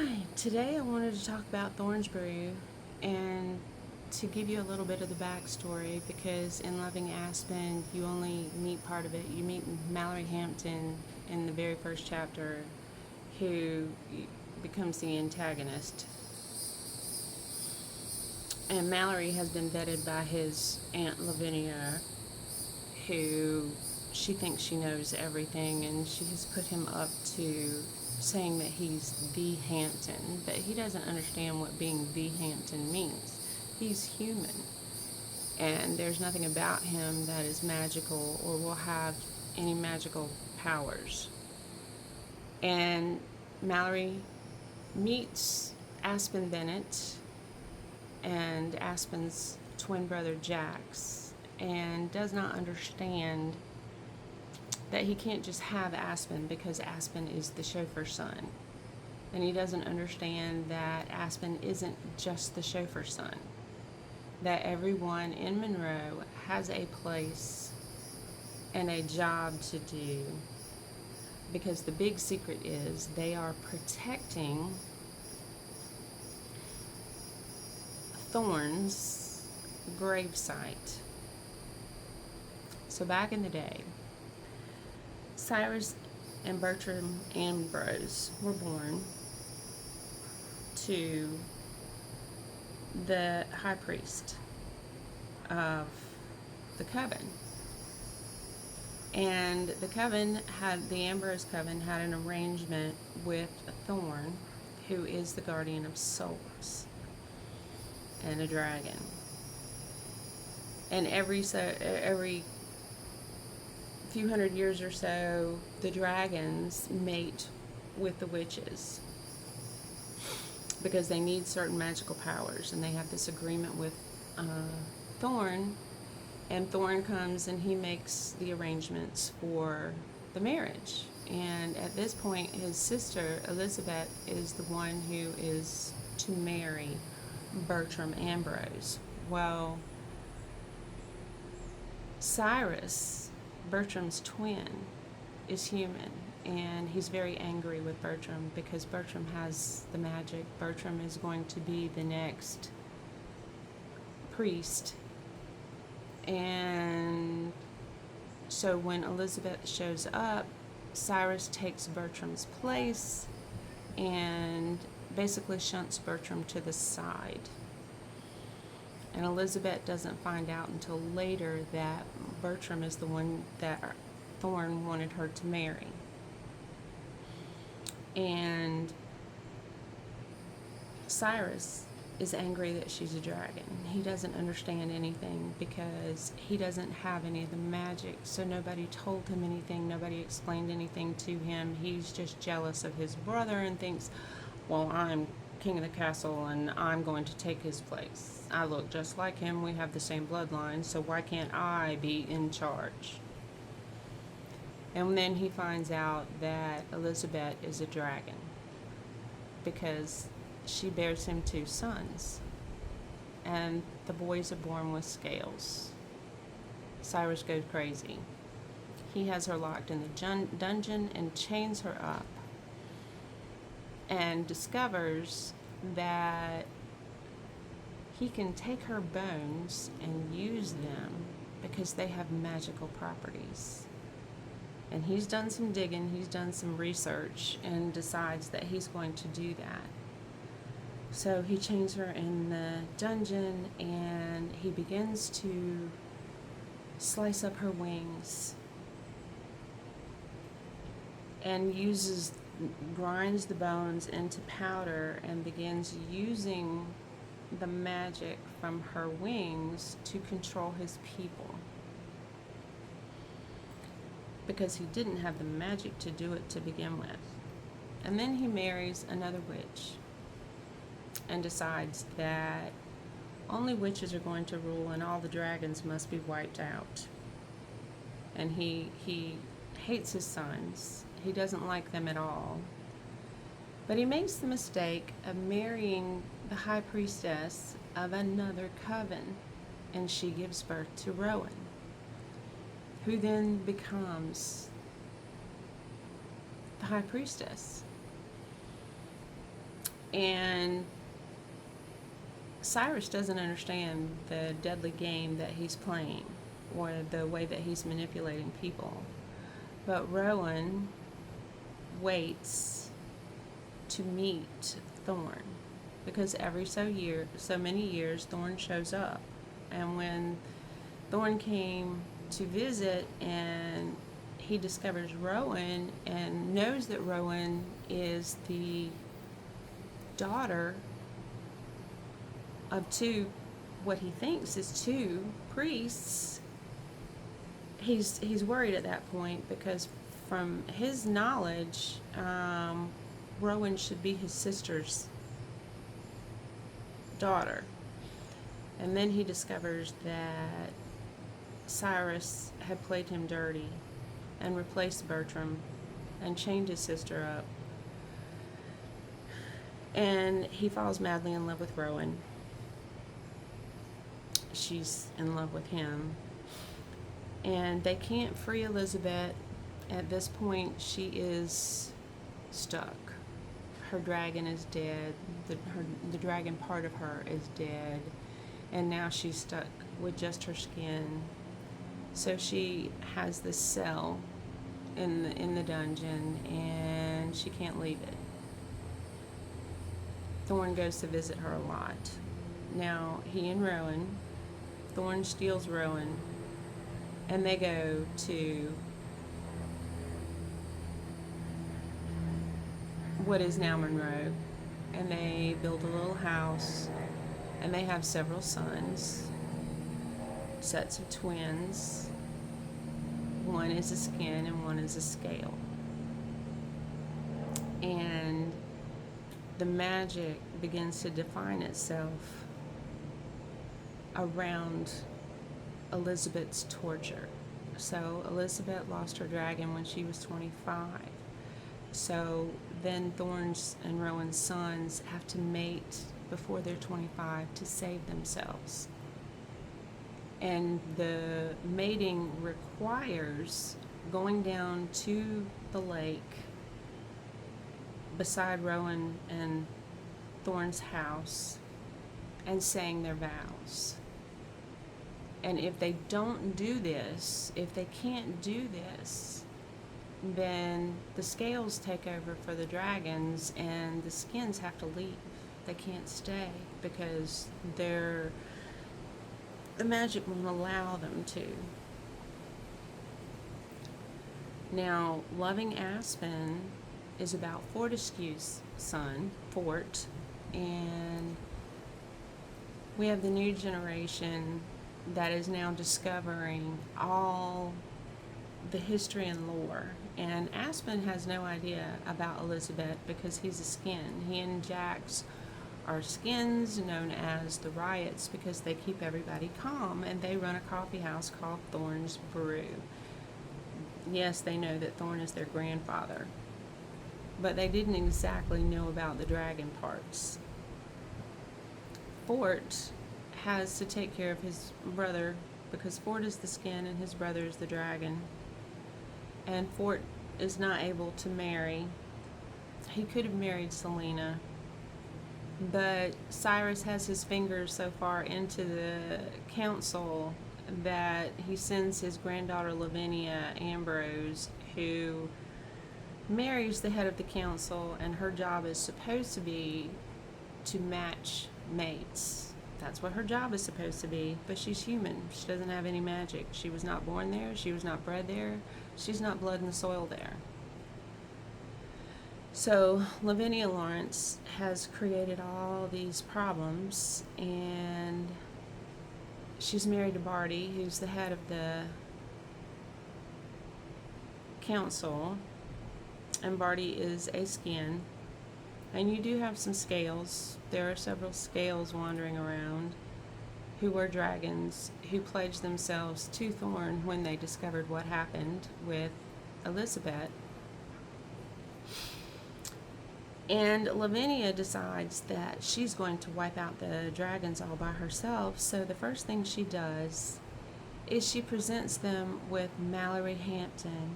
Hi, today I wanted to talk about Thorn's Brew and to give you a little bit of the backstory because in Loving Aspen, you only meet part of it. You meet Mallory Hampton in the very first chapter, who becomes the antagonist. And Mallory has been vetted by his Aunt Lavinia, who she thinks she knows everything, and she has put him up to saying that he's the Hampton, but he doesn't understand what being the Hampton means. He's human, and there's nothing about him that is magical or will have any magical powers. And Mallory meets Aspen Bennett and Aspen's twin brother Jax, and does not understand that he can't just have Aspen because Aspen is the chauffeur's son. And he doesn't understand that Aspen isn't just the chauffeur's son. That everyone in Monroe has a place and a job to do. Because the big secret is they are protecting Thorn's gravesite. So back in the day, Cyrus and Bertram Ambrose were born to the high priest of the coven. And the Ambrose coven had an arrangement with Thorn, who is the guardian of souls and a dragon. And every few hundred years or so, the dragons mate with the witches because they need certain magical powers, and they have this agreement with Thorn, and Thorn comes and he makes the arrangements for the marriage. And at this point, his sister Elizabeth is the one who is to marry Bertram Ambrose. Well, Cyrus, Bertram's twin, is human, and he's very angry with Bertram because Bertram has the magic. Bertram is going to be the next priest. And so when Elizabeth shows up, Cyrus takes Bertram's place and basically shunts Bertram to the side. And Elizabeth doesn't find out until later that Bertram is the one that Thorn wanted her to marry. And Cyrus is angry that she's a dragon. He doesn't understand anything because he doesn't have any of the magic, so nobody told him anything, nobody explained anything to him. He's just jealous of his brother and thinks, well, I'm king of the castle and I'm going to take his place. I look just like him, we have the same bloodline, so why can't I be in charge? And then he finds out that Elizabeth is a dragon because she bears him 2 sons, and the boys are born with scales. Cyrus goes crazy. He has her locked in the dungeon and chains her up, and discovers that he can take her bones and use them because they have magical properties. And he's done some digging, he's done some research, and decides that he's going to do that. So he chains her in the dungeon, and he begins to slice up her wings and grinds the bones into powder and begins using the magic from her wings to control his people, because he didn't have the magic to do it to begin with. And then he marries another witch and decides that only witches are going to rule and all the dragons must be wiped out. And he hates his sons. He doesn't like them at all. But he makes the mistake of marrying the high priestess of another coven, and she gives birth to Rowan, who then becomes the high priestess. And Cyrus doesn't understand the deadly game that he's playing or the way that he's manipulating people. But Rowan waits to meet Thorn because every so many years, Thorn shows up. And when Thorn came to visit and he discovers Rowan and knows that Rowan is the daughter of what he thinks is two priests, he's worried at that point because from his knowledge, Rowan should be his sister's daughter. And then he discovers that Cyrus had played him dirty and replaced Bertram and chained his sister up. And he falls madly in love with Rowan. She's in love with him. And they can't free Elizabeth. At this point, she is stuck. Her dragon is dead. The dragon part of her is dead. And now she's stuck with just her skin. So she has this cell in the dungeon, and she can't leave it. Thorn goes to visit her a lot. Now, he and Rowan, Thorn steals Rowan, and they go to what is now Monroe, and they build a little house, and they have several sons, sets of twins. One is a skin and one is a scale. And the magic begins to define itself around Elizabeth's torture. So Elizabeth lost her dragon when she was 25. So then Thorn's and Rowan's sons have to mate before they're 25 to save themselves. And the mating requires going down to the lake beside Rowan and Thorn's house and saying their vows. And if they don't do this, if they can't do this, then the scales take over for the dragons and the skins have to leave. They can't stay because the magic won't allow them to. Now, Loving Aspen is about Fortescue's son, Fort, and we have the new generation that is now discovering all the history and lore. And Aspen has no idea about Elizabeth because he's a skin. He and Jax are skins known as the Riots because they keep everybody calm, and they run a coffee house called Thorn's Brew. Yes, they know that Thorn is their grandfather, but they didn't exactly know about the dragon parts. Fort has to take care of his brother because Fort is the skin and his brother is the dragon. And Fort is not able to marry. He could have married Selena, but Cyrus has his fingers so far into the council that he sends his granddaughter Lavinia Ambrose, who marries the head of the council, and her job is supposed to be to match mates. That's what her job is supposed to be, but she's human. She doesn't have any magic. She was not born there. She was not bred there. She's not blood in the soil there. So Lavinia Lawrence has created all these problems, and she's married to Barty, who's the head of the council, and Barty is a skin. And you do have some scales. There are several scales wandering around who were dragons, who pledged themselves to Thorn when they discovered what happened with Elizabeth. And Lavinia decides that she's going to wipe out the dragons all by herself. So the first thing she does is she presents them with Mallory Hampton,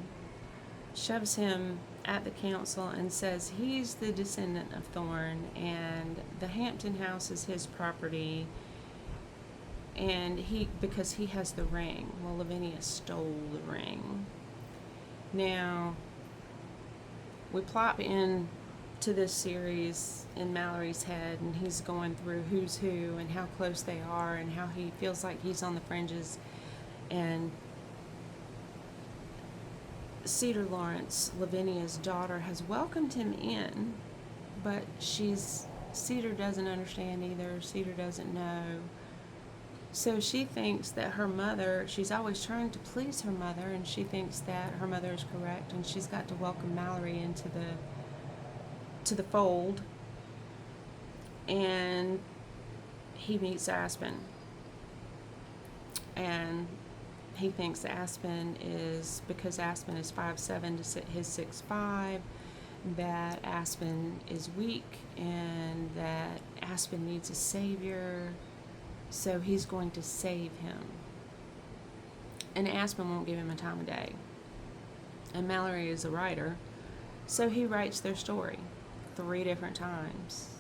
shoves him at the council and says he's the descendant of Thorn and the Hampton house is his property, and because he has the ring. Well, Lavinia stole the ring. Now, we plop in to this series in Mallory's head, and he's going through who's who and how close they are and how he feels like he's on the fringes. And Cedar Lawrence, Lavinia's daughter, has welcomed him in, but Cedar doesn't understand either. Cedar doesn't know. So she thinks that her mother, she's always trying to please her mother, and she thinks that her mother is correct, and she's got to welcome Mallory into the fold. And he meets Aspen, and he thinks Aspen is, because Aspen is 5'7" to his 6'5", that Aspen is weak and that Aspen needs a savior, so he's going to save him. And Aspen won't give him a time of day. And Mallory is a writer, so he writes their story 3 different times,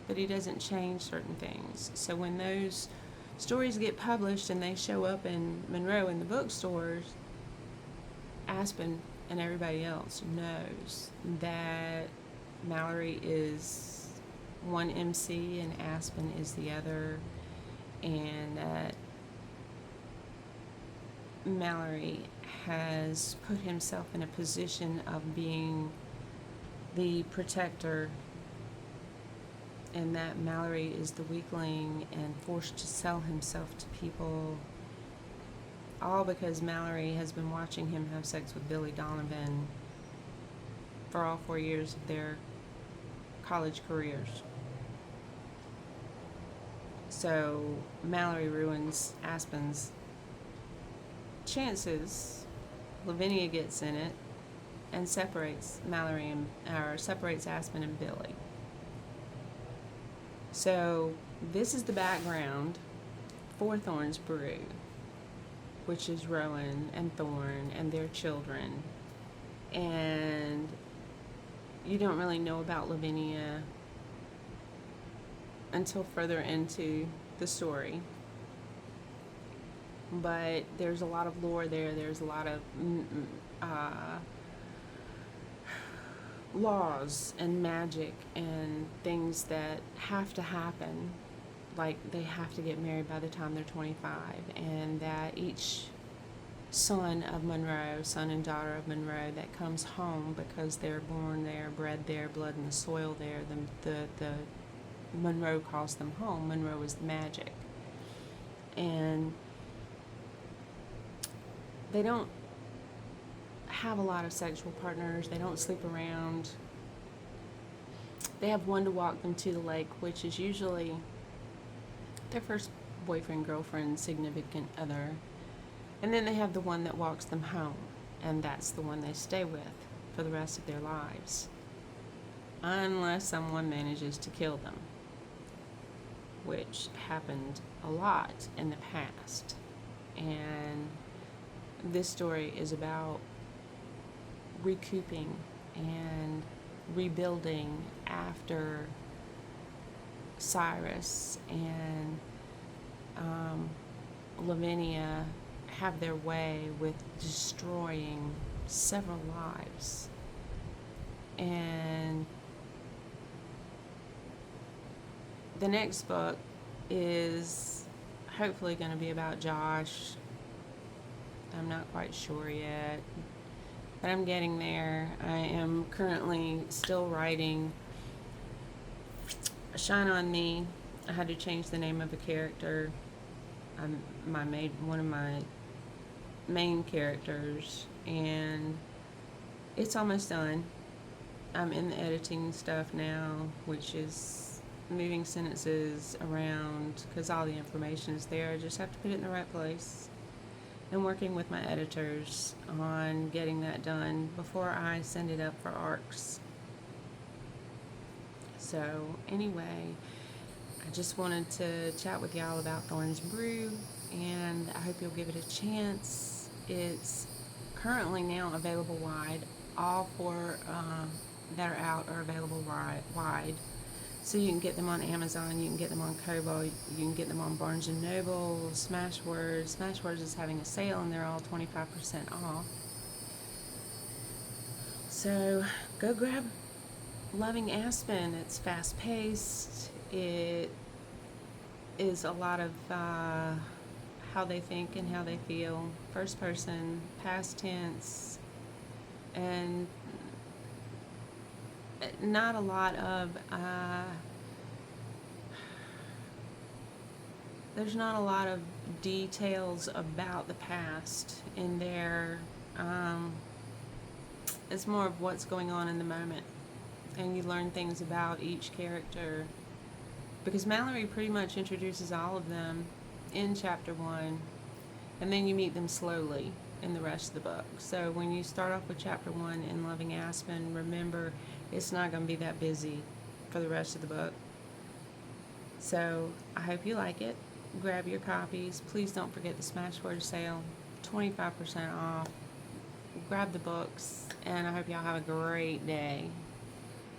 but he doesn't change certain things. So when those stories get published and they show up in Monroe in the bookstores, Aspen and everybody else knows that Mallory is one MC and Aspen is the other, and that Mallory has put himself in a position of being the protector, and that Mallory is the weakling and forced to sell himself to people, all because Mallory has been watching him have sex with Billy Donovan for all 4 years of their college careers. So Mallory ruins Aspen's chances. Lavinia gets in it and separates separates Aspen and Billy. So this is the background for Thorn's Brew, which is Rowan and Thorn and their children. And you don't really know about Lavinia until further into the story. But there's a lot of lore there. There's a lot of laws and magic and things that have to happen. Like they have to get married by the time they're 25, and that each son of Monroe, son and daughter of Monroe that comes home because they're born there, bred there, blood in the soil there, the Monroe calls them home. Monroe is the magic. And they don't have a lot of sexual partners. They don't sleep around. They have one to walk them to the lake, which is usually their first boyfriend, girlfriend, significant other. And then they have the one that walks them home, and that's the one they stay with for the rest of their lives, unless someone manages to kill them, which happened a lot in the past. And this story is about recouping and rebuilding after Cyrus and Lavinia have their way with destroying several lives. And the next book is hopefully going to be about Josh. I'm not quite sure yet, but I'm getting there. I am currently still writing Shine on Me. I had to change the name of a character. One of my main characters, and it's almost done. I'm in the editing stuff now, which is moving sentences around because all the information is there. I just have to put it in the right place. And working with my editors on getting that done before I send it up for ARCs. So anyway, I just wanted to chat with y'all about Thorn's Brew, and I hope you'll give it a chance. It's currently now available wide All four that are out are available wide. So you can get them on Amazon, you can get them on Kobo, you can get them on Barnes & Noble, Smashwords. Smashwords is having a sale and they're all 25% off. So go grab Loving Aspen. It's fast paced. It is a lot of how they think and how they feel. First person, past tense, and not a lot of there's not a lot of details about the past in there. It's more of what's going on in the moment, and you learn things about each character, because Mallory pretty much introduces all of them in chapter 1, and then you meet them slowly in the rest of the book. So when you start off with chapter 1 in Loving Aspen, remember it's not going to be that busy for the rest of the book. So I hope you like it. Grab your copies. Please don't forget the Smashwords sale, 25% off. Grab the books, and I hope y'all have a great day.